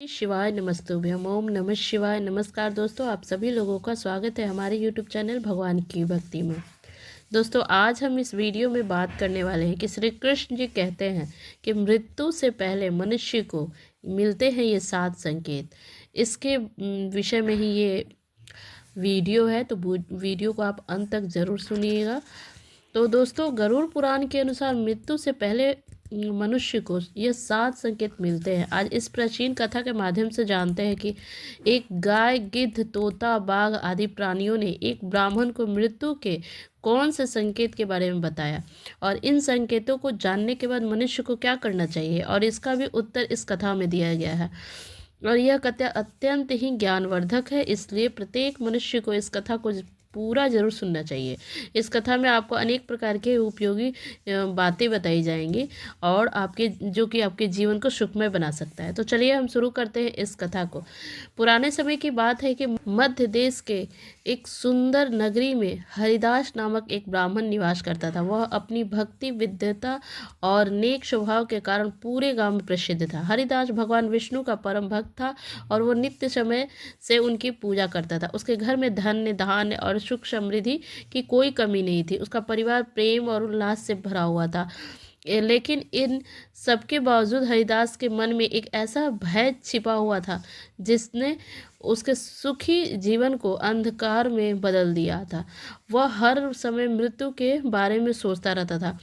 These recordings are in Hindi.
शिवाय नमस्तुभ्यम ओम नमः शिवाय। नमस्कार दोस्तों, आप सभी लोगों का स्वागत है हमारे यूट्यूब चैनल भगवान की भक्ति में। दोस्तों, आज हम इस वीडियो में बात करने वाले हैं कि श्री कृष्ण जी कहते हैं कि मृत्यु से पहले मनुष्य को मिलते हैं ये 7 संकेत। इसके विषय में ही ये वीडियो है, तो वीडियो को आप अंत तक ज़रूर सुनिएगा। तो दोस्तों, गरुड़ पुराण के अनुसार मृत्यु से पहले मनुष्य को ये 7 संकेत मिलते हैं। आज इस प्राचीन कथा के माध्यम से जानते हैं कि एक गाय, गिद्ध, तोता, बाघ आदि प्राणियों ने एक ब्राह्मण को मृत्यु के कौन से संकेत के बारे में बताया और इन संकेतों को जानने के बाद मनुष्य को क्या करना चाहिए, और इसका भी उत्तर इस कथा में दिया गया है। और यह कथा अत्यंत ही ज्ञानवर्धक है, इसलिए प्रत्येक मनुष्य को इस कथा को पूरा जरूर सुनना चाहिए। इस कथा में आपको अनेक प्रकार के उपयोगी बातें बताई जाएंगी और आपके जीवन को सुखमय बना सकता है। तो चलिए हम शुरू करते हैं इस कथा को। पुराने समय की बात है कि मध्य देश के एक सुंदर नगरी में हरिदास नामक एक ब्राह्मण निवास करता था। वह अपनी भक्ति, विद्वता और नेक स्वभाव के कारण पूरे गांव में प्रसिद्ध था। हरिदास भगवान विष्णु का परम भक्त था और वह नित्य समय से उनकी पूजा करता था। उसके घर में धन्य, धान्य और सुख समृद्धि की कोई कमी नहीं थी। उसका परिवार प्रेम और उल्लास से भरा हुआ था। लेकिन इन सबके बावजूद हरिदास के मन में एक ऐसा भय छिपा हुआ था जिसने उसके सुखी जीवन को अंधकार में बदल दिया था। वह हर समय मृत्यु के बारे में सोचता रहता था,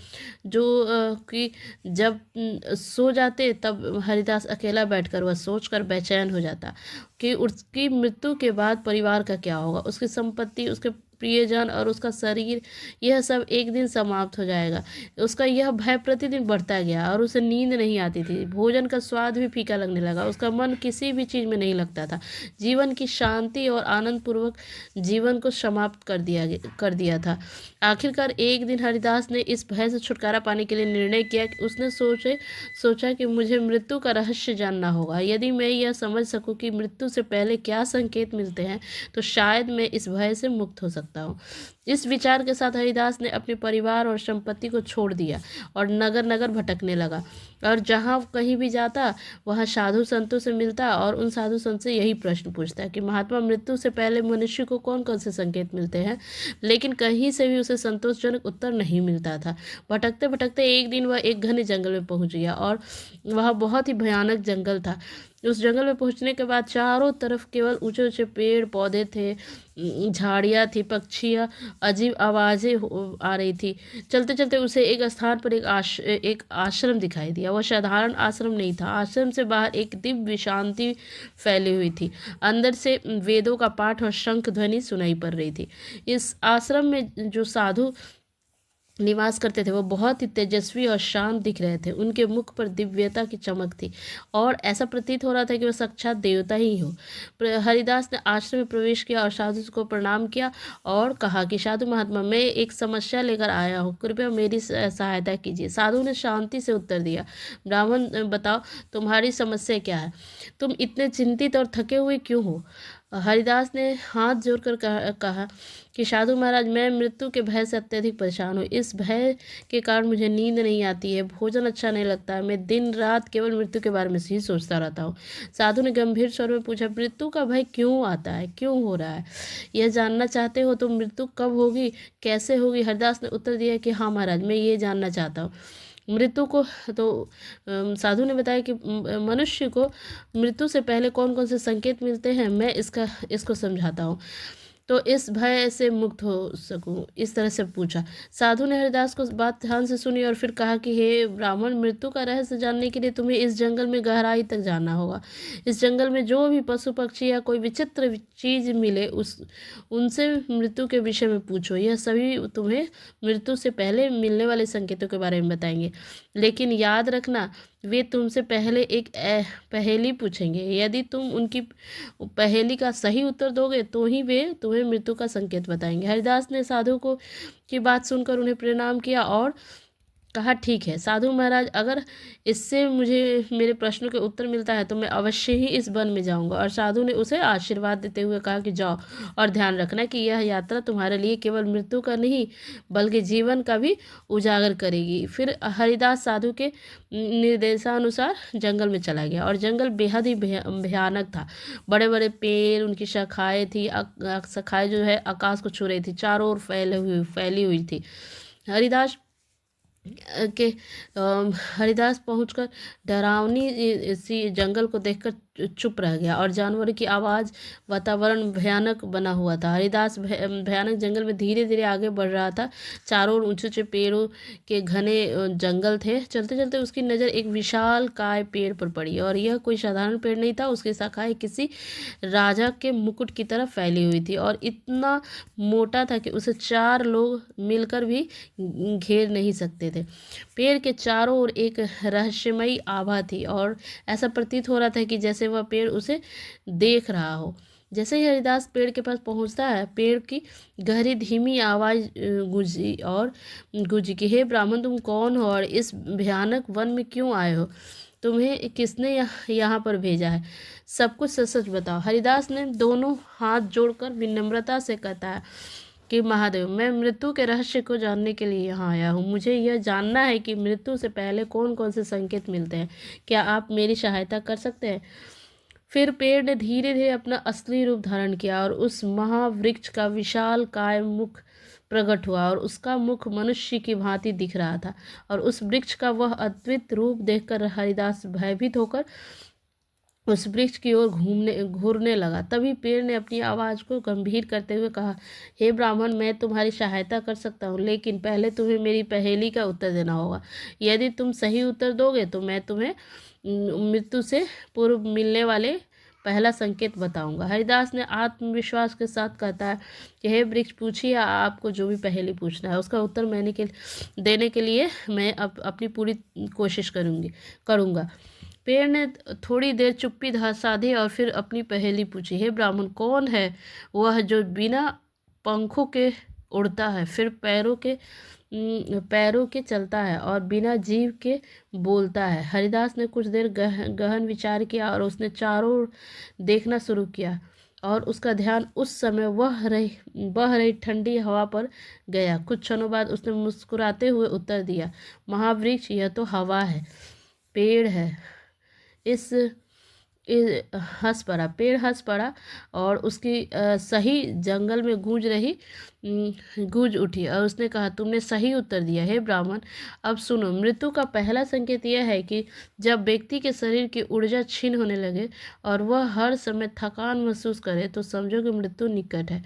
कि जब सो जाते तब हरिदास अकेला बैठकर वह सोचकर बेचैन हो जाता कि उसकी मृत्यु के बाद परिवार का क्या होगा। उसकी संपत्ति, उसके प्रियजन और उसका शरीर, यह सब एक दिन समाप्त हो जाएगा। उसका यह भय प्रतिदिन बढ़ता गया और उसे नींद नहीं आती थी। भोजन का स्वाद भी फीका लगने लगा। उसका मन किसी भी चीज़ में नहीं लगता था। जीवन की शांति और आनंद पूर्वक जीवन को समाप्त कर दिया था। आखिरकार एक दिन हरिदास ने इस भय से छुटकारा पाने के लिए निर्णय किया कि उसने सोचा कि मुझे मृत्यु का रहस्य जानना होगा। यदि मैं यह समझ सकूं कि मृत्यु से पहले क्या संकेत मिलते हैं, तो शायद मैं इस भय से मुक्त हो सकता हूँ। इस विचार के साथ हरिदास ने अपने परिवार और संपत्ति को छोड़ दिया और नगर नगर भटकने लगा। और जहाँ कहीं भी जाता वहाँ साधु संतों से मिलता और उन साधु संत से यही प्रश्न पूछता कि महात्मा, मृत्यु से पहले मनुष्य को कौन कौन से संकेत मिलते हैं। लेकिन कहीं से भी उसे संतोषजनक उत्तर नहीं मिलता था। भटकते भटकते एक दिन वह एक घने जंगल में पहुंच गया और वह बहुत ही भयानक जंगल था। उस जंगल में पहुंचने के बाद चारों तरफ केवल ऊंचे ऊंचे पेड़ पौधे थे, झाड़ियाँ थी, पक्षियाँ, अजीब आवाज़ें आ रही थी। चलते चलते उसे एक स्थान पर एक आश्रम दिखाई दिया। वह साधारण आश्रम नहीं था। आश्रम से बाहर एक दिव्य शांति फैली हुई थी। अंदर से वेदों का पाठ और शंख ध्वनि सुनाई पड़ रही थी। इस आश्रम में जो साधु निवास करते थे वो बहुत ही तेजस्वी और शांत दिख रहे थे। उनके मुख पर दिव्यता की चमक थी और ऐसा प्रतीत हो रहा था कि वह साक्षात देवता ही हो। हरिदास ने आश्रम में प्रवेश किया और साधु को प्रणाम किया और कहा कि साधु महात्मा, मैं एक समस्या लेकर आया हूँ, कृपया मेरी सहायता कीजिए। साधु ने शांति से उत्तर दिया, ब्राह्मण, बताओ तुम्हारी समस्या क्या है? तुम इतने चिंतित और थके हुए क्यों हो? हरिदास ने हाथ जोड़कर कहा कि साधु महाराज, मैं मृत्यु के भय से अत्यधिक परेशान हूँ। इस भय के कारण मुझे नींद नहीं आती है, भोजन अच्छा नहीं लगता है। मैं दिन रात केवल मृत्यु के बारे में ही सोचता रहता हूँ। साधु ने गंभीर स्वर में पूछा, मृत्यु का भय क्यों आता है, क्यों हो रहा है? यह जानना चाहते हो? तो मृत्यु कब होगी, कैसे होगी? हरिदास ने उत्तर दिया कि हाँ महाराज, मैं ये जानना चाहता हूँ। मृत्यु को तो साधु ने बताया कि मनुष्य को मृत्यु से पहले कौन कौन से संकेत मिलते हैं, मैं इसको समझाता हूँ तो इस भय से मुक्त हो सकूं। इस तरह से पूछा। साधु ने हरिदास को बात ध्यान से सुनी और फिर कहा कि हे ब्राह्मण, मृत्यु का रहस्य जानने के लिए तुम्हें इस जंगल में गहराई तक जाना होगा। इस जंगल में जो भी पशु पक्षी या कोई विचित्र चीज मिले उनसे मृत्यु के विषय में पूछो। यह सभी तुम्हें मृत्यु से पहले मिलने वाले संकेतों के बारे में बताएंगे। लेकिन याद रखना, वे तुमसे पहले एक पहेली पूछेंगे। यदि तुम उनकी पहेली का सही उत्तर दोगे तो ही वे तुम्हें मृत्यु का संकेत बताएंगे। हरिदास ने साधु को की बात सुनकर उन्हें प्रणाम किया और कहा ठीक है साधु महाराज, अगर इससे मुझे मेरे प्रश्नों के उत्तर मिलता है तो मैं अवश्य ही इस वन में जाऊंगा। और साधु ने उसे आशीर्वाद देते हुए कहा कि जाओ, और ध्यान रखना कि यह यात्रा तुम्हारे लिए केवल मृत्यु का नहीं बल्कि जीवन का भी उजागर करेगी। फिर हरिदास साधु के निर्देशानुसार जंगल में चला गया, और जंगल बेहद ही भयानक था। बड़े बड़े पेड़, उनकी शाखाएं थी, शाखाएं जो है आकाश को छू रही थी, चारों ओर फैली हुई थी। हरिदास के हरिदास पहुंचकर डरावनी सी जंगल को देखकर चुप रह गया, और जानवरों की आवाज़, वातावरण भयानक बना हुआ था। हरिदास भयानक जंगल में धीरे धीरे आगे बढ़ रहा था। चारों ओर ऊंचे ऊंचे पेड़ों के घने जंगल थे। चलते चलते उसकी नज़र एक विशाल काय पेड़ पर पड़ी, और यह कोई साधारण पेड़ नहीं था। उसकी शाखाएं किसी राजा के मुकुट की तरह फैली हुई थी, और इतना मोटा था कि उसे 4 लोग मिलकर भी घेर नहीं सकते थे। पेड़ के चारों ओर एक रहस्यमयी आभा थी, और ऐसा प्रतीत हो रहा था कि जैसे वह पेड़ उसे देख रहा हो। जैसे ही हरिदास पेड़ के पास पहुंचता है, पेड़ की गहरी धीमी आवाज़ गूंजी कि हे ब्राह्मण, तुम कौन हो और इस भयानक वन में क्यों आए हो? तुम्हें किसने यहाँ पर भेजा है? सब कुछ सच सच बताओ। हरिदास ने दोनों हाथ जोड़कर विनम्रता से कहता है कि महादेव, मैं मृत्यु के रहस्य को जानने के लिए यहाँ आया हूँ। मुझे यह जानना है कि मृत्यु से पहले कौन कौन से संकेत मिलते हैं। क्या आप मेरी सहायता कर सकते हैं? फिर पेड़ ने धीरे धीरे अपना असली रूप धारण किया, और उस महावृक्ष का विशाल काय मुख प्रकट हुआ, और उसका मुख मनुष्य की भांति दिख रहा था। और उस वृक्ष का वह अद्भुत रूप देखकर हरिदास भयभीत होकर उस वृक्ष की ओर घूरने लगा। तभी पेड़ ने अपनी आवाज़ को गंभीर करते हुए कहा, हे ब्राह्मण, मैं तुम्हारी सहायता कर सकता हूँ, लेकिन पहले तुम्हें मेरी पहेली का उत्तर देना होगा। यदि तुम सही उत्तर दोगे तो मैं तुम्हें मृत्यु से पूर्व मिलने वाले पहला संकेत बताऊंगा। हरिदास ने आत्मविश्वास के साथ कहता है कि हे वृक्ष, पूछिए आपको जो भी पहेली पूछना है, उसका उत्तर देने के लिए मैं अपनी पूरी कोशिश करूँगा। पेड़ ने थोड़ी देर चुप्पी साधी और फिर अपनी पहेली पूछी, हे ब्राह्मण, कौन है वह जो बिना पंखों के उड़ता है, फिर पैरों के चलता है और बिना जीव के बोलता है? हरिदास ने कुछ देर गहन विचार किया, और उसने चारों ओर देखना शुरू किया, और उसका ध्यान उस समय बह रही ठंडी हवा पर गया। कुछ क्षणों बाद उसने मुस्कुराते हुए उत्तर दिया, महावृक्ष, यह तो हवा है, पेड़ है। इस पेड़ हंस पड़ा, और उसकी सही जंगल में गूंज उठी, और उसने कहा, तुमने सही उत्तर दिया हे ब्राह्मण। अब सुनो, मृत्यु का पहला संकेत यह है कि जब व्यक्ति के शरीर की ऊर्जा क्षीण होने लगे और वह हर समय थकान महसूस करे, तो समझो कि मृत्यु निकट है।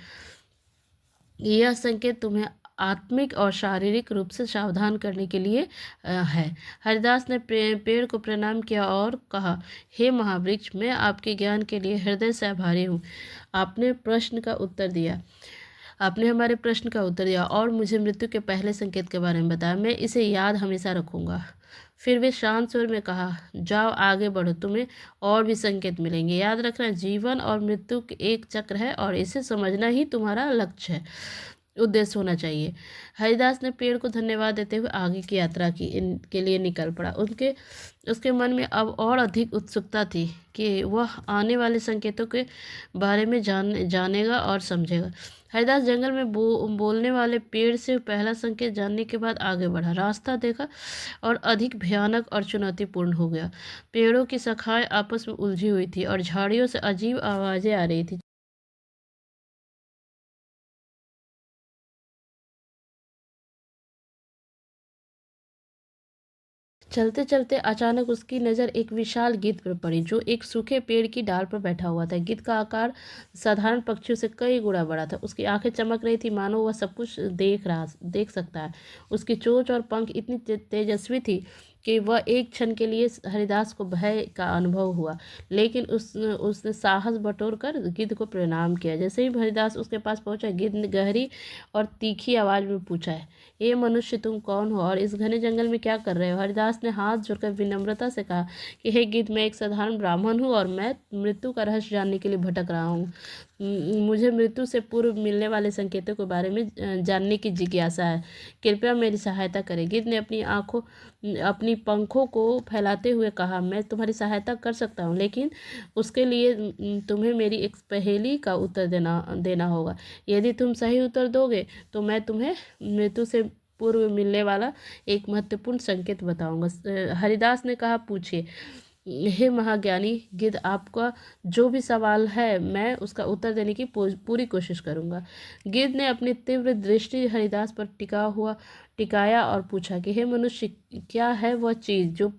यह संकेत तुम्हें आत्मिक और शारीरिक रूप से सावधान करने के लिए है। हरिदास ने पेड़ को प्रणाम किया और कहा, हे महावृक्ष, मैं आपके ज्ञान के लिए हृदय से आभारी हूँ। आपने हमारे प्रश्न का उत्तर दिया और मुझे मृत्यु के पहले संकेत के बारे में बताया। मैं इसे याद हमेशा रखूँगा। फिर वे शांत स्वर में कहा, जाओ आगे बढ़ो, तुम्हें और भी संकेत मिलेंगे। याद रखना, जीवन और मृत्यु एक चक्र है, और इसे समझना ही तुम्हारा उद्देश्य होना चाहिए। हरिदास ने पेड़ को धन्यवाद देते हुए आगे की यात्रा के लिए निकल पड़ा। उसके मन में अब और अधिक उत्सुकता थी कि वह आने वाले संकेतों के बारे में जानेगा और समझेगा। हरिदास जंगल में बोलने वाले पेड़ से पहला संकेत जानने के बाद आगे बढ़ा। रास्ता देखा और अधिक भयानक और चुनौतीपूर्ण हो गया। पेड़ों की शाखाएं आपस में उलझी हुई थी और झाड़ियों से अजीब आवाज़ें आ रही थी। चलते चलते अचानक उसकी नज़र एक विशाल गिद्ध पर पड़ी, जो एक सूखे पेड़ की डाल पर बैठा हुआ था। गिद्ध का आकार साधारण पक्षियों से कई गुना बड़ा था। उसकी आंखें चमक रही थी, मानो वह सब कुछ देख सकता है। उसकी चोंच और पंख इतनी तेजस्वी थी कि वह एक क्षण के लिए हरिदास को भय का अनुभव हुआ, लेकिन उसने साहस बटोर गिद्ध को प्रणाम किया। जैसे ही हरिदास उसके पास पहुंचा, गिद्ध ने गहरी और तीखी आवाज़ में पूछा, ये मनुष्य, तुम कौन हो और इस घने जंगल में क्या कर रहे हो? हरिदास ने हाथ जोड़कर विनम्रता से कहा कि हे गिद्ध, मैं एक साधारण ब्राह्मण हूँ और मैं मृत्यु का रहस्य जानने के लिए भटक रहा हूँ। मुझे मृत्यु से पूर्व मिलने वाले संकेतों के बारे में जानने की जिज्ञासा है। कृपया मेरी सहायता करें। गिद्ध ने अपनी पंखों को फैलाते हुए कहा, मैं तुम्हारी सहायता कर सकता हूँ, लेकिन उसके लिए तुम्हें मेरी एक पहेली का उत्तर देना देना होगा। यदि तुम सही उत्तर दोगे तो मैं तुम्हें मृत्यु से पूर्व मिलने वाला एक महत्वपूर्ण संकेत बताऊंगा। हरिदास ने कहा, पूछिए। हे महाज्ञानी गिद्ध, आपका जो भी सवाल है मैं उसका उत्तर देने की पूरी कोशिश करूंगा। गिद्ध ने अपनी तीव्र दृष्टि हरिदास पर टिकाया और पूछा कि हे मनुष्य, क्या है वह चीज़ जो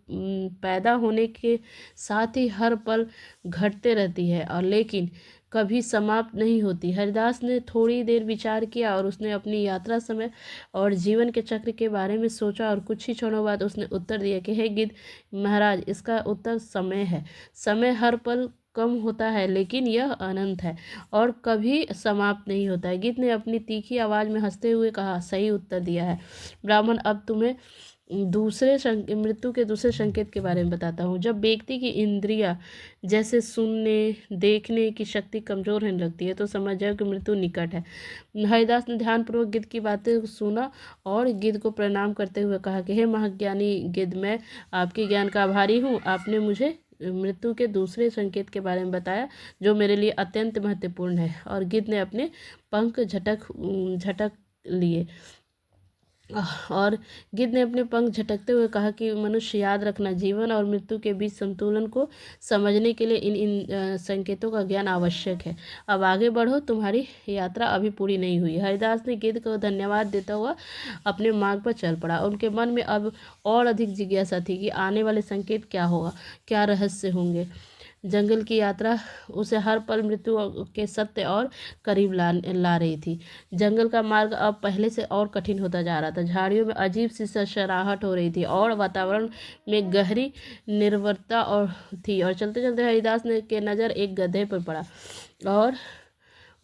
पैदा होने के साथ ही हर पल घटते रहती है और लेकिन कभी समाप्त नहीं होती। हरिदास ने थोड़ी देर विचार किया और उसने अपनी यात्रा, समय और जीवन के चक्र के बारे में सोचा और कुछ ही क्षणों बाद उसने उत्तर दिया कि हे गिद्ध महाराज, इसका उत्तर समय है। समय हर पल कम होता है लेकिन यह अनंत है और कभी समाप्त नहीं होता है। गिद्ध ने अपनी तीखी आवाज़ में हंसते हुए कहा, सही उत्तर दिया है ब्राह्मण। अब तुम्हें मृत्यु के दूसरे संकेत के बारे में बताता हूँ। जब व्यक्ति की इंद्रियां जैसे सुनने, देखने की शक्ति कमजोर होने लगती है तो समझ जाओ कि मृत्यु निकट है। हरिदास ने ध्यानपूर्वक गिद्ध की बातें सुना और गिद्ध को प्रणाम करते हुए कहा कि हे महाज्ञानी गिद्ध, मैं आपके ज्ञान का आभारी हूँ। आपने मुझे मृत्यु के दूसरे संकेत के बारे में बताया जो मेरे लिए अत्यंत महत्वपूर्ण है। और गिद्ध ने अपने पंख झटक लिए और गिद्ध ने अपने पंख झटकते हुए कहा कि मनुष्य, याद रखना, जीवन और मृत्यु के बीच संतुलन को समझने के लिए इन संकेतों का ज्ञान आवश्यक है। अब आगे बढ़ो, तुम्हारी यात्रा अभी पूरी नहीं हुई। हरिदास ने गिद्ध को धन्यवाद देता हुआ अपने मार्ग पर चल पड़ा। उनके मन में अब और अधिक जिज्ञासा थी कि आने वाले संकेत क्या होगा, क्या रहस्य होंगे। जंगल की यात्रा उसे हर पल मृत्यु के सत्य और करीब ला रही थी। जंगल का मार्ग अब पहले से और कठिन होता जा रहा था। झाड़ियों में अजीब सी सरसराहट हो रही थी और वातावरण में गहरी निर्भरता थी। और चलते चलते हरिदास ने के नज़र एक गधे पर पड़ा और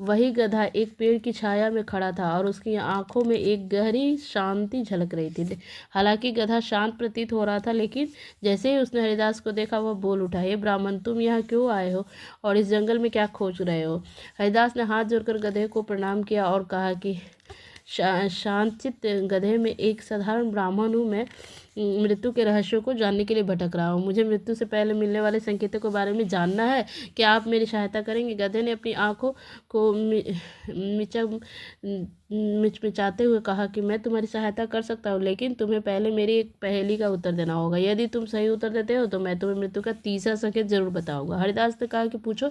वही गधा एक पेड़ की छाया में खड़ा था और उसकी आंखों में एक गहरी शांति झलक रही थी। हालांकि गधा शांत प्रतीत हो रहा था, लेकिन जैसे ही उसने हरिदास को देखा वह बोल उठा, हे ब्राह्मण, तुम यहाँ क्यों आए हो और इस जंगल में क्या खोज रहे हो? हरिदास ने हाथ जोड़कर गधे को प्रणाम किया और कहा कि शांतचित्त गधे में एक साधारण ब्राह्मण हूँ। मैं मृत्यु के रहस्यों को जानने के लिए भटक रहा हूँ। मुझे मृत्यु से पहले मिलने वाले संकेतों के बारे में जानना है। क्या आप मेरी सहायता करेंगे? गधे ने अपनी आंखों को मिचमिचाते हुए कहा कि मैं तुम्हारी सहायता कर सकता हूँ, लेकिन तुम्हें पहले मेरी एक पहेली का उत्तर देना होगा। यदि तुम सही उत्तर देते हो तो मैं तुम्हें मृत्यु का तीसरा संकेत जरूर बताऊंगा। हरिदास ने कहा कि पूछो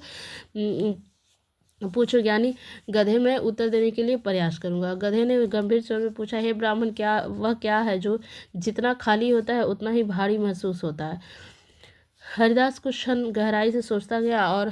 ज्ञानी। गधे में उत्तर देने के लिए प्रयास करूंगा। गधे ने गंभीर स्वर में पूछा, हे ब्राह्मण, क्या है जो जितना खाली होता है उतना ही भारी महसूस होता है? हरिदास कुछ क्षण गहराई से सोचता गया और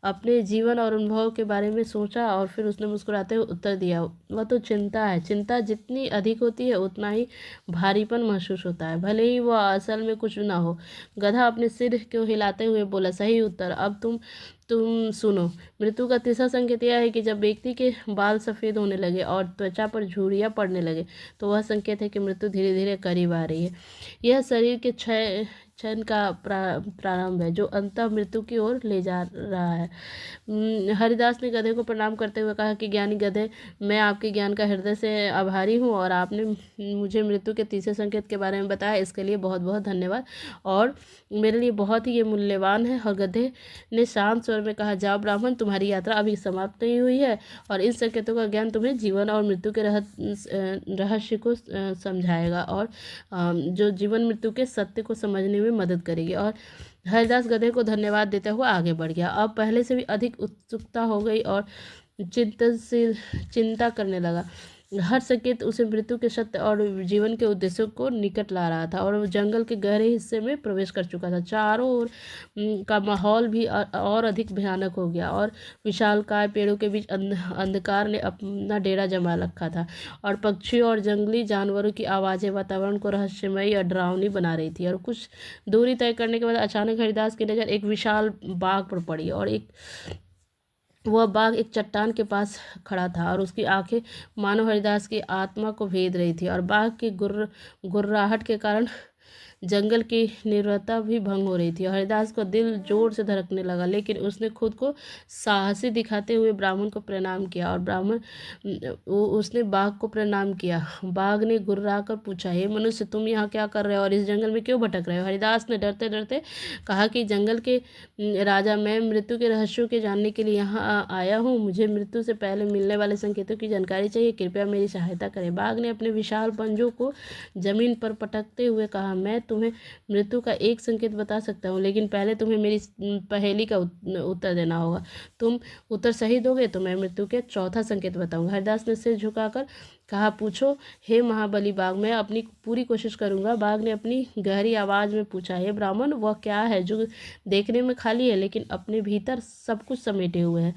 अपने जीवन और अनुभव के बारे में सोचा और फिर उसने मुस्कुराते हुए उत्तर दिया, वह तो चिंता है। चिंता जितनी अधिक होती है उतना ही भारीपन महसूस होता है, भले ही वह असल में कुछ ना हो। गधा अपने सिर को हिलाते हुए बोला, सही उत्तर। अब तुम सुनो। मृत्यु का तीसरा संकेत यह है कि जब व्यक्ति के बाल सफ़ेद होने लगे और त्वचा पर झुर्रियाँ पड़ने लगे तो वह संकेत है कि मृत्यु धीरे धीरे करीब आ रही है। यह शरीर के क्षण का प्रारंभ है जो अंततः मृत्यु की ओर ले जा रहा है। हरिदास ने गधे को प्रणाम करते हुए कहा कि ज्ञानी गधे, मैं आपके ज्ञान का हृदय से आभारी हूँ और आपने मुझे मृत्यु के तीसरे संकेत के बारे में बताया, इसके लिए बहुत बहुत धन्यवाद और मेरे लिए बहुत ही ये मूल्यवान है। और गधे ने शांत स्वर में कहा, जाओ ब्राह्मण, तुम्हारी यात्रा अभी समाप्त नहीं हुई है और इन संकेतों का ज्ञान तुम्हें जीवन और मृत्यु के रहस्य को समझाएगा और जो जीवन मृत्यु के सत्य को समझने में मदद करेगी। और हरिदास गधे को धन्यवाद देते हुए आगे बढ़ गया। अब पहले से भी अधिक उत्सुकता हो गई और चिंता करने लगा। हर संकेत उसे मृत्यु के सत्य और जीवन के उद्देश्यों को निकट ला रहा था और वो जंगल के गहरे हिस्से में प्रवेश कर चुका था। चारों ओर का माहौल भी और अधिक भयानक हो गया और विशालकाय पेड़ों के बीच अंधकार ने अपना डेरा जमा रखा था और पक्षियों और जंगली जानवरों की आवाज़ें वातावरण को रहस्यमयी और डरावनी बना रही थी। और कुछ दूरी तय करने के बाद अचानक हरिदास की नज़र एक विशाल बाघ पर पड़ी और वह बाघ एक चट्टान के पास खड़ा था और उसकी आंखें मानो हरिदास की आत्मा को भेद रही थी और बाघ की गुर्राहट के कारण जंगल की निर्भरता भी भंग हो रही थी। हरिदास का दिल जोर से धड़कने लगा, लेकिन उसने खुद को साहसी दिखाते हुए ब्राह्मण को प्रणाम किया और उसने बाघ को प्रणाम किया। बाघ ने गुर्रा कर पूछा, हे मनुष्य, तुम यहाँ क्या कर रहे हो और इस जंगल में क्यों भटक रहे हो? हरिदास ने डरते डरते कहा कि जंगल के राजा, मैं मृत्यु के रहस्यों के जानने के लिए यहाँ आया हूँ। मुझे मृत्यु से पहले मिलने वाले संकेतों की जानकारी चाहिए, कृपया मेरी सहायता करें। बाघ ने अपने विशाल पंजों को जमीन पर पटकते हुए कहा, मैं तुम्हें मृत्यु का एक संकेत बता सकता हूँ, लेकिन पहले तुम्हें मेरी पहेली का उत्तर देना होगा। तुम उत्तर सही दोगे तो मैं मृत्यु के चौथा संकेत बताऊंगा। हरिदास ने सिर झुकाकर कहा, पूछो हे महाबली बाघ, मैं अपनी पूरी कोशिश करूंगा। बाघ ने अपनी गहरी आवाज में पूछा, हे ब्राह्मण, वह क्या है जो देखने में खाली है लेकिन अपने भीतर सब कुछ समेटे हुए है?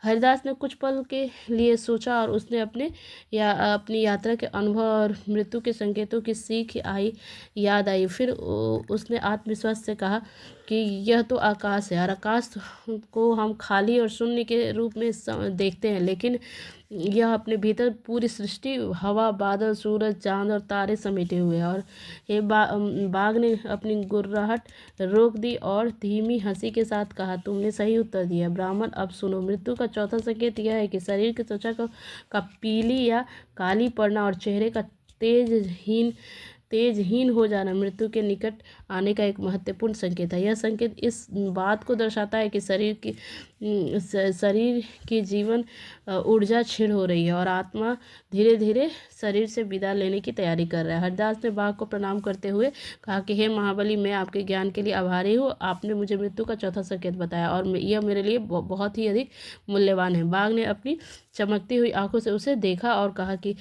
हरिदास ने कुछ पल के लिए सोचा और उसने अपनी यात्रा के अनुभव और मृत्यु के संकेतों की सीख याद आई। फिर उसने आत्मविश्वास से कहा कि यह तो आकाश है और आकाश को हम खाली और शून्य के रूप में देखते हैं, लेकिन यह अपने भीतर पूरी सृष्टि, हवा, बादल, सूरज, चांद और तारे समेटे हुए हैं। और बाघ ने अपनी गुर्राहट रोक दी और धीमी हंसी के साथ कहा, तुमने सही उत्तर दिया ब्राह्मण। अब सुनो, मृत्यु का चौथा संकेत यह है कि शरीर की त्वचा का पीली या काली पड़ना और चेहरे का तेजहीन हो जाना मृत्यु के निकट आने का एक महत्वपूर्ण संकेत है। यह संकेत इस बात को दर्शाता है कि शरीर की जीवन ऊर्जा क्षीण हो रही है और आत्मा धीरे धीरे शरीर से विदा लेने की तैयारी कर रहा है। हरिदास ने बाघ को प्रणाम करते हुए कहा कि हे महाबली, मैं आपके ज्ञान के लिए आभारी हूँ। आपने मुझे मृत्यु का चौथा संकेत बताया और यह मेरे लिए बहुत ही अधिक मूल्यवान है। बाघ ने अपनी चमकती हुई आंखों से उसे देखा और कहा कि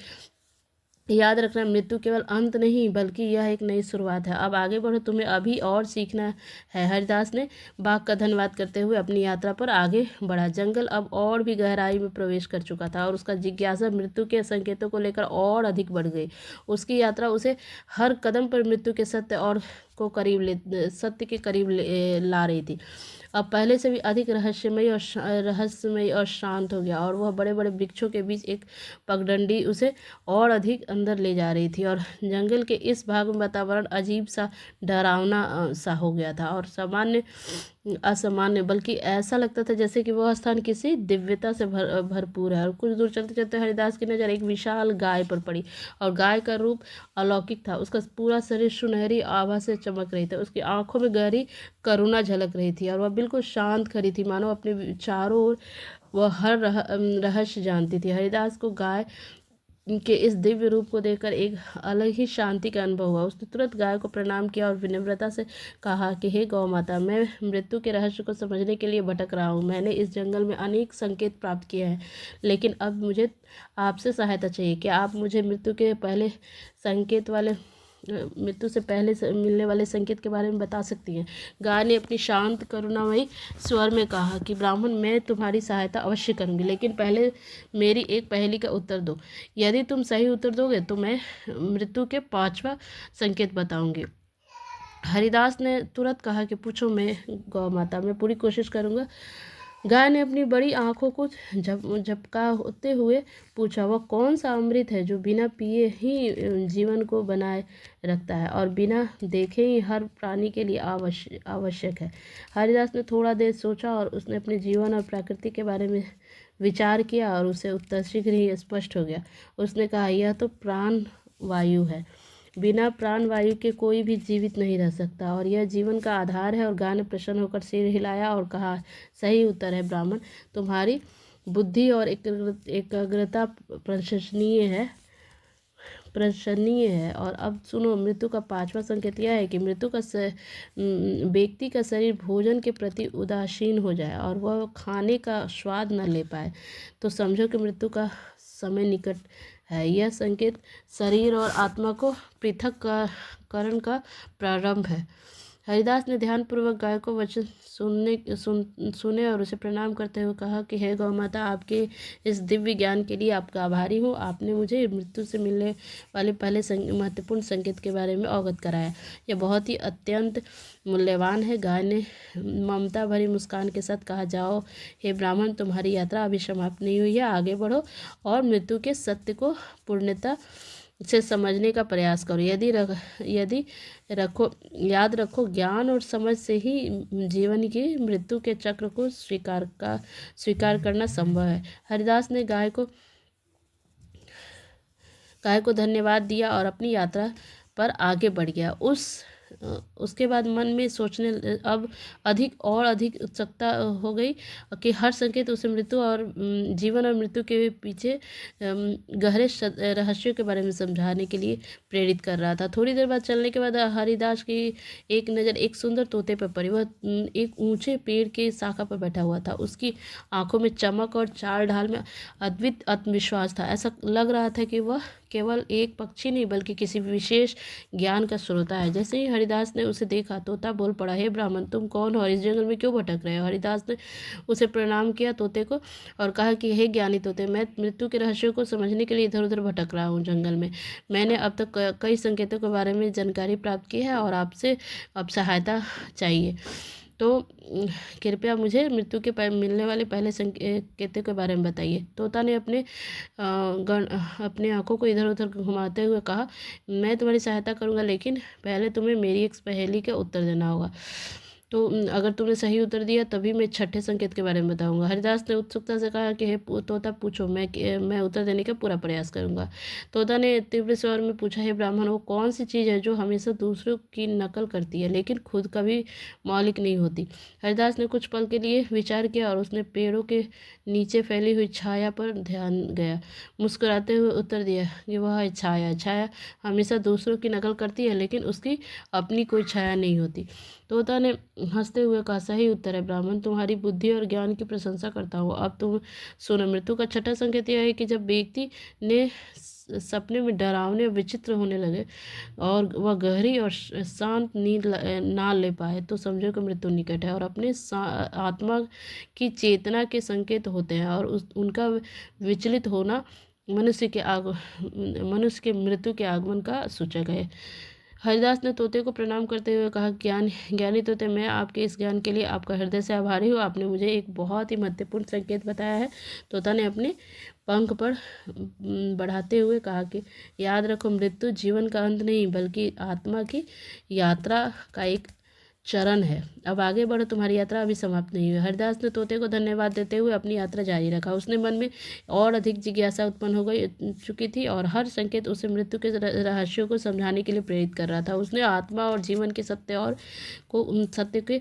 याद रखना, मृत्यु केवल अंत नहीं बल्कि यह एक नई शुरुआत है। अब आगे बढ़ो, तुम्हें अभी और सीखना है। हरिदास ने बाघ का धन्यवाद करते हुए अपनी यात्रा पर आगे बढ़ा। जंगल अब और भी गहराई में प्रवेश कर चुका था और उसका जिज्ञासा मृत्यु के संकेतों को लेकर और अधिक बढ़ गई। उसकी यात्रा उसे हर कदम पर मृत्यु के सत्य के करीब ला रही थी। अब पहले से भी अधिक रहस्यमय और शांत हो गया और वह बड़े बड़े वृक्षों के बीच एक पगडंडी उसे और अधिक अंदर ले जा रही थी। और जंगल के इस भाग में वातावरण अजीब सा, डरावना सा हो गया था और असामान्य, बल्कि ऐसा लगता था जैसे कि वह स्थान किसी दिव्यता से भरपूर है। और कुछ दूर चलते चलते हरिदास की नज़र एक विशाल गाय पर पड़ी और गाय का रूप अलौकिक था। उसका पूरा शरीर सुनहरी आभा से चमक रही थी, उसकी आंखों में गहरी करुणा झलक रही थी और वह बिल्कुल शांत खड़ी थी, मानो अपने चारों ओर वह हर रहस्य जानती थी। हरिदास को गाय के इस दिव्य रूप को देखकर एक अलग ही शांति का अनुभव हुआ। उसने तुरंत गाय को प्रणाम किया और विनम्रता से कहा कि हे गौ माता, मैं मृत्यु के रहस्य को समझने के लिए भटक रहा हूँ। मैंने इस जंगल में अनेक संकेत प्राप्त किए हैं, लेकिन अब मुझे आपसे सहायता चाहिए। क्या आप मुझे मृत्यु से पहले मिलने वाले संकेत के बारे में बता सकती हैं? गाय ने अपनी शांत करुणामयी स्वर में कहा कि ब्राह्मण, मैं तुम्हारी सहायता अवश्य करूंगी, लेकिन पहले मेरी एक पहेली का उत्तर दो। यदि तुम सही उत्तर दोगे तो मैं मृत्यु के पांचवा संकेत बताऊंगी। हरिदास ने तुरंत कहा कि पूछो मैं गौ माता, मैं पूरी कोशिश करूंगा। गाय ने अपनी बड़ी आंखों को झपकाते हुए पूछा, वह कौन सा अमृत है जो बिना पिए ही जीवन को बनाए रखता है और बिना देखे ही हर प्राणी के लिए आवश्यक है? हरिदास ने थोड़ा देर सोचा और उसने अपने जीवन और प्रकृति के बारे में विचार किया और उसे उत्तर शीघ्र ही स्पष्ट हो गया। उसने कहा, यह तो प्राण वायु है। बिना प्राण वायु के कोई भी जीवित नहीं रह सकता और यह जीवन का आधार है। और गाय ने प्रसन्न होकर सिर हिलाया और कहा, सही उत्तर है ब्राह्मण, तुम्हारी बुद्धि और एकाग्रता प्रशंसनीय है। और अब सुनो, मृत्यु का पांचवा संकेत यह है कि व्यक्ति का शरीर भोजन के प्रति उदासीन हो जाए और वह खाने का स्वाद न ले पाए तो समझो कि मृत्यु का समय निकट है। यह संकेत शरीर और आत्मा को पृथक्करण का प्रारंभ है। हरिदास ने ध्यानपूर्वक गाय को वचन सुने और उसे प्रणाम करते हुए कहा कि हे गौ माता, आपके इस दिव्य ज्ञान के लिए आपका आभारी हूँ। आपने मुझे मृत्यु से मिलने वाले पहले महत्वपूर्ण संकेत के बारे में अवगत कराया। यह बहुत ही अत्यंत मूल्यवान है। गाय ने ममता भरी मुस्कान के साथ कहा, जाओ हे ब्राह्मण, तुम्हारी यात्रा अभी समाप्त नहीं हुई है, आगे बढ़ो और मृत्यु के सत्य को पूर्णतः से समझने का प्रयास करो। यदि रखो याद रखो, ज्ञान और समझ से ही जीवन की मृत्यु के चक्र को स्वीकार करना संभव है। हरिदास ने गाय को धन्यवाद दिया और अपनी यात्रा पर आगे बढ़ गया। उसके बाद मन में सोचने अब अधिक उत्सुकता हो गई कि हर संकेत उसे मृत्यु और जीवन और मृत्यु के पीछे गहरे रहस्यों के बारे में समझाने के लिए प्रेरित कर रहा था। थोड़ी देर बाद चलने के बाद हरिदास की एक नज़र एक सुंदर तोते पर पड़ी। वह एक ऊंचे पेड़ के शाखा पर बैठा हुआ था। उसकी आंखों में चमक और चाल ढाल में अद्भुत आत्मविश्वास था। ऐसा लग रहा था कि वह केवल एक पक्षी नहीं बल्कि किसी विशेष ज्ञान का श्रोता है। जैसे ही हरिदास ने उसे देखा, तोता बोल पड़ा, हे ब्राह्मण, तुम कौन हो और इस जंगल में क्यों भटक रहे हो? हरिदास ने उसे प्रणाम किया तोते को और कहा कि हे ज्ञानी तोते, मैं मृत्यु के रहस्यों को समझने के लिए इधर उधर भटक रहा हूँ जंगल में। मैंने अब तक कई संकेतों के बारे में जानकारी प्राप्त की है और आपसे अब सहायता चाहिए। तो कृपया मुझे मृत्यु के मिलने वाले पहले संकेतों के बारे में बताइए। तोता ने अपने आंखों को इधर उधर घुमाते हुए कहा, मैं तुम्हारी सहायता करूंगा, लेकिन पहले तुम्हें मेरी एक पहेली का उत्तर देना होगा। तो अगर तुमने सही उत्तर दिया तभी मैं छठे संकेत के बारे में बताऊंगा। हरिदास ने उत्सुकता से कहा कि हे तोता, पूछो, मैं उत्तर देने का पूरा प्रयास करूंगा। तोता ने तीव्र स्वर में पूछा, हे ब्राह्मण, वो कौन सी चीज़ है जो हमेशा दूसरों की नकल करती है लेकिन खुद कभी मौलिक नहीं होती? हरिदास ने कुछ पल के लिए विचार किया और उसने पेड़ों के नीचे फैली हुई छाया पर ध्यान गया। मुस्कुराते हुए उत्तर दिया कि वह छाया हमेशा दूसरों की नकल करती है लेकिन उसकी अपनी कोई छाया नहीं होती। तोता ने हंसते हुए कहा, सही उत्तर है ब्राह्मण, तुम्हारी बुद्धि और ज्ञान की प्रशंसा करता हूँ। अब तुम सुनो। मृत्यु का छठा संकेत यह है कि जब व्यक्ति ने सपने में डरावने और विचित्र होने लगे और वह गहरी और शांत नींद ना ले पाए तो समझो कि मृत्यु निकट है। और अपने आत्मा की चेतना के संकेत होते हैं और उनका विचलित होना मनुष्य के मृत्यु के आगमन का सूचक है। हरिदास ने तोते को प्रणाम करते हुए कहा, ज्ञानी तोते, मैं आपके इस ज्ञान के लिए आपका हृदय से आभारी हूँ। आपने मुझे एक बहुत ही महत्वपूर्ण संकेत बताया है। तोता ने अपने पंख पर बढ़ाते हुए कहा कि याद रखो, मृत्यु जीवन का अंत नहीं बल्कि आत्मा की यात्रा का एक चरण है। अब आगे बढ़ो, तुम्हारी यात्रा अभी समाप्त नहीं हुई। हरिदास ने तोते को धन्यवाद देते हुए अपनी यात्रा जारी रखा। उसने मन में और अधिक जिज्ञासा उत्पन्न हो चुकी थी और हर संकेत उसे मृत्यु के रहस्यों को समझाने के लिए प्रेरित कर रहा था। उसने आत्मा और जीवन के सत्य के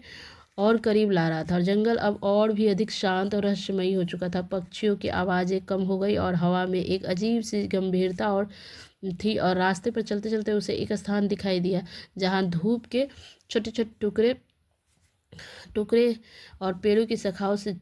और करीब ला रहा था और जंगल अब और भी अधिक शांत और रहस्यमयी हो चुका था। पक्षियों की आवाज़ें कम हो गई और हवा में एक अजीब सी गंभीरता थी और रास्ते पर चलते चलते उसे एक स्थान दिखाई दिया जहाँ धूप के छोटे छोटे टुकड़े और पेड़ों की शाखाओं से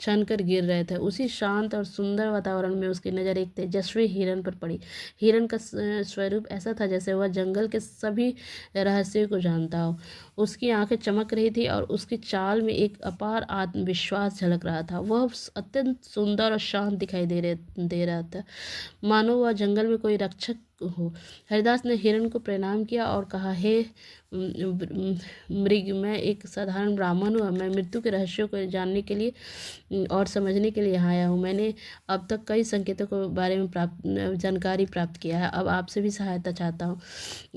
छन कर गिर रहे थे। उसी शांत और सुंदर वातावरण में उसकी नज़र एक तेजस्वी हिरन पर पड़ी। हिरन का स्वरूप ऐसा था जैसे वह जंगल के सभी रहस्यों को जानता हो। उसकी आंखें चमक रही थी और उसकी चाल में एक अपार आत्मविश्वास झलक रहा था। वह अत्यंत सुंदर और शांत दिखाई दे रहा था, मानो वह जंगल में कोई रक्षक हो। हरिदास ने हिरन को प्रणाम किया और कहा, हे मृग, मैं एक साधारण ब्राह्मण हूँ। मैं मृत्यु के रहस्यों को जानने के लिए और समझने के लिए यहाँ आया हूँ। मैंने अब तक कई संकेतों के बारे में जानकारी प्राप्त किया है। अब आपसे भी सहायता चाहता हूँ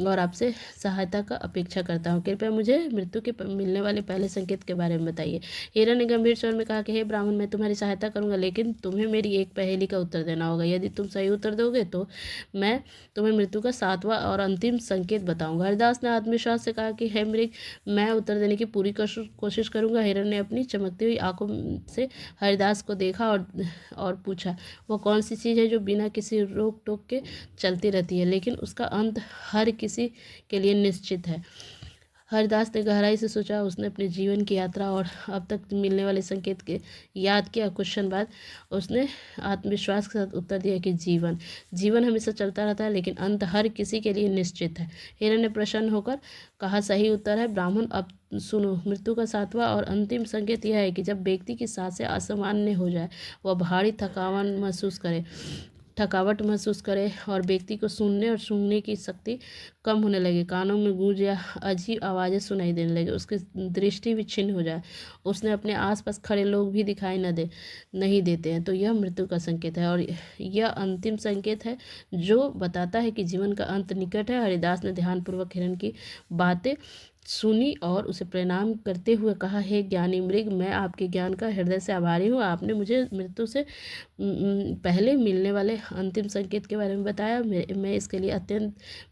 और आपसे सहायता का अपेक्षा करता हूँ। कृपया मुझे मृत्यु के मिलने वाले पहले संकेत के बारे में बताइए। हिरन ने गंभीर स्वर में कहा कि हे ब्राह्मण, मैं तुम्हारी सहायता करूँगा लेकिन तुम्हें मेरी एक पहेली का उत्तर देना होगा। यदि तुम सही उत्तर दोगे तो मैं तुम्हें मृत्यु का सातवां और अंतिम संकेत बताऊंगा। हरिदास ने आत्मविश्वास से कहा कि हे मृग, मैं उत्तर देने की पूरी कोशिश करूंगा। हिरन ने अपनी चमकती हुई आंखों से हरिदास को देखा और पूछा, वो कौन सी चीज़ है जो बिना किसी रोक टोक के चलती रहती है लेकिन उसका अंत हर किसी के लिए निश्चित है? हरिदास ने गहराई से सोचा। उसने अपने जीवन की यात्रा और अब तक मिलने वाले संकेत के याद किया। कुछ क्षण बाद उसने आत्मविश्वास के साथ उत्तर दिया कि जीवन हमेशा चलता रहता है लेकिन अंत हर किसी के लिए निश्चित है। हिरन ने प्रसन्न होकर कहा, सही उत्तर है ब्राह्मण। अब सुनो, मृत्यु का सातवां और अंतिम संकेत यह है कि जब व्यक्ति की सांसें असामान्य हो जाए, वह भारी थकान महसूस करे थकावट महसूस करे और व्यक्ति को सुनने और सूंघने की शक्ति कम होने लगे, कानों में गूंज या अजीब आवाज़ें सुनाई देने लगे, उसकी दृष्टि भी छिन्न हो जाए, उसने अपने आसपास खड़े लोग भी दिखाई नहीं देते हैं, तो यह मृत्यु का संकेत है। और यह अंतिम संकेत है जो बताता है कि जीवन का अंत निकट है। हरिदास ने ध्यानपूर्वक हिरण की बातें सुनी और उसे प्रणाम करते हुए कहा, हे ज्ञानी मृग, मैं आपके ज्ञान का हृदय से आभारी हूँ। आपने मुझे मृत्यु से पहले मिलने वाले अंतिम संकेत के बारे में बताया। मैं इसके लिए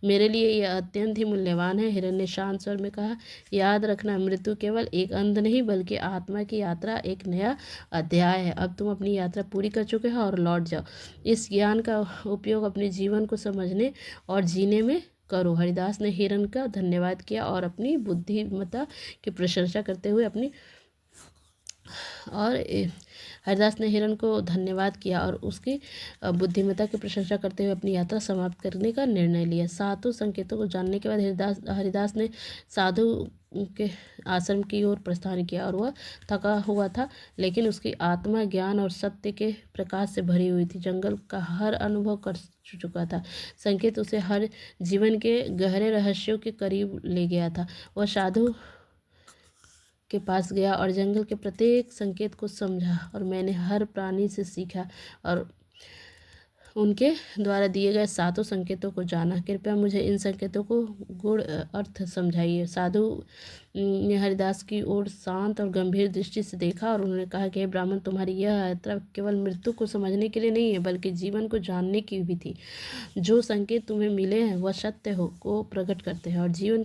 मेरे लिए यह अत्यंत ही मूल्यवान है। हिरण ने शांत स्वर में कहा, याद रखना, मृत्यु केवल एक अंत नहीं बल्कि आत्मा की यात्रा, एक नया अध्याय है। अब तुम अपनी यात्रा पूरी कर चुके हो और लौट जाओ। इस ज्ञान का उपयोग अपने जीवन को समझने और जीने में करो। हरिदास ने हिरण का धन्यवाद किया और अपनी बुद्धिमत्ता की प्रशंसा करते हुए हरिदास ने हिरण को धन्यवाद किया और उसकी बुद्धिमत्ता की प्रशंसा करते हुए अपनी यात्रा समाप्त करने का निर्णय लिया। सातों संकेतों को जानने के बाद हरिदास ने साधु के आश्रम की ओर प्रस्थान किया और वह थका हुआ था, लेकिन उसकी आत्मा ज्ञान और सत्य के प्रकाश से भरी हुई थी। जंगल का हर अनुभव कर चुका था। संकेत उसे हर जीवन के गहरे रहस्यों के करीब ले गया था। वह साधु के पास गया और जंगल के प्रत्येक संकेत को समझा, और मैंने हर प्राणी से सीखा और उनके द्वारा दिए गए सातों संकेतों को जाना। कृपया मुझे इन संकेतों को गूढ़ अर्थ समझाइए। साधु ने हरिदास की ओर शांत और गंभीर दृष्टि से देखा और उन्होंने कहा कि हे ब्राह्मण, तुम्हारी यह यात्रा केवल मृत्यु को समझने के लिए नहीं है बल्कि जीवन को जानने की भी थी। जो संकेत तुम्हें मिले हैं वह सत्य को प्रकट करते हैं और जीवन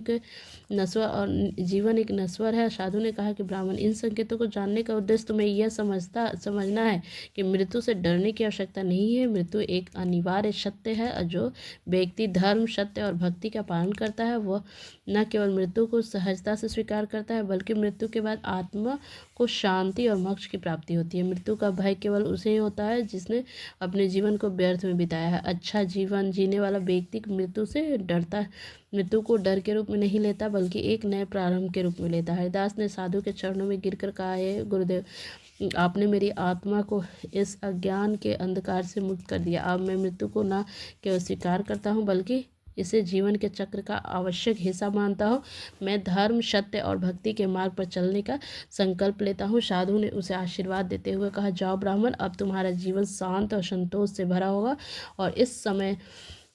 एक नश्वर है। साधु ने कहा कि ब्राह्मण, इन संकेतों को जानने का उद्देश्य तुम्हें यह समझना है कि मृत्यु से डरने की आवश्यकता नहीं है। मृत्यु एक अनिवार्य सत्य है। जो व्यक्ति धर्म, सत्य और भक्ति का पालन करता है वह न केवल मृत्यु को सहजता से स्वीकार करता है बल्कि मृत्यु के बाद आत्मा को शांति और मोक्ष की प्राप्ति होती है। मृत्यु का भय केवल उसे ही होता है जिसने अपने जीवन को व्यर्थ में बिताया है। अच्छा जीवन जीने वाला व्यक्ति मृत्यु को डर के रूप में नहीं लेता बल्कि एक नए प्रारंभ के रूप में लेता है। हरिदास ने साधु के चरणों में गिरकर कहा, हे गुरुदेव, आपने मेरी आत्मा को इस अज्ञान के अंधकार से मुक्त कर दिया। अब मैं मृत्यु को न केवल स्वीकार करता हूँ बल्कि इसे जीवन के चक्र का आवश्यक हिस्सा मानता हूँ। मैं धर्म, सत्य और भक्ति के मार्ग पर चलने का संकल्प लेता हूँ। साधु ने उसे आशीर्वाद देते हुए कहा, जाओ ब्राह्मण, अब तुम्हारा जीवन शांत और संतोष से भरा होगा और इस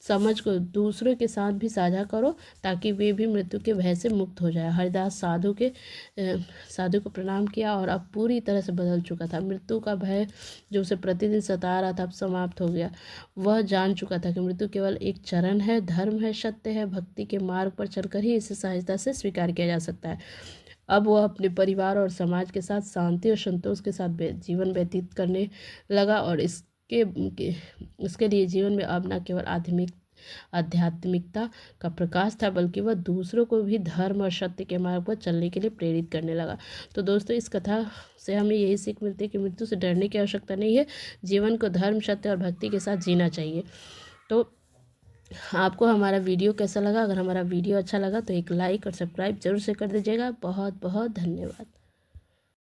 समझ को दूसरों के साथ भी साझा करो ताकि वे भी मृत्यु के भय से मुक्त हो जाए। हरिदास साधु को प्रणाम किया और अब पूरी तरह से बदल चुका था। मृत्यु का भय जो उसे प्रतिदिन सता रहा था अब समाप्त हो गया। वह जान चुका था कि मृत्यु केवल एक चरण है, धर्म है, सत्य है, भक्ति के मार्ग पर चलकर ही इसे सहजता से स्वीकार किया जा सकता है। अब वह अपने परिवार और समाज के साथ शांति और संतोष के साथ जीवन व्यतीत करने लगा और इसके लिए जीवन में अब न केवल आध्यात्मिकता का प्रकाश था बल्कि वह दूसरों को भी धर्म और सत्य के मार्ग पर चलने के लिए प्रेरित करने लगा। तो दोस्तों, इस कथा से हमें यही सीख मिलती है कि मृत्यु से डरने की आवश्यकता नहीं है, जीवन को धर्म, सत्य और भक्ति के साथ जीना चाहिए। तो आपको हमारा वीडियो कैसा लगा? अगर हमारा वीडियो अच्छा लगा तो एक लाइक और सब्सक्राइब जरूर से कर दीजिएगा। बहुत बहुत धन्यवाद।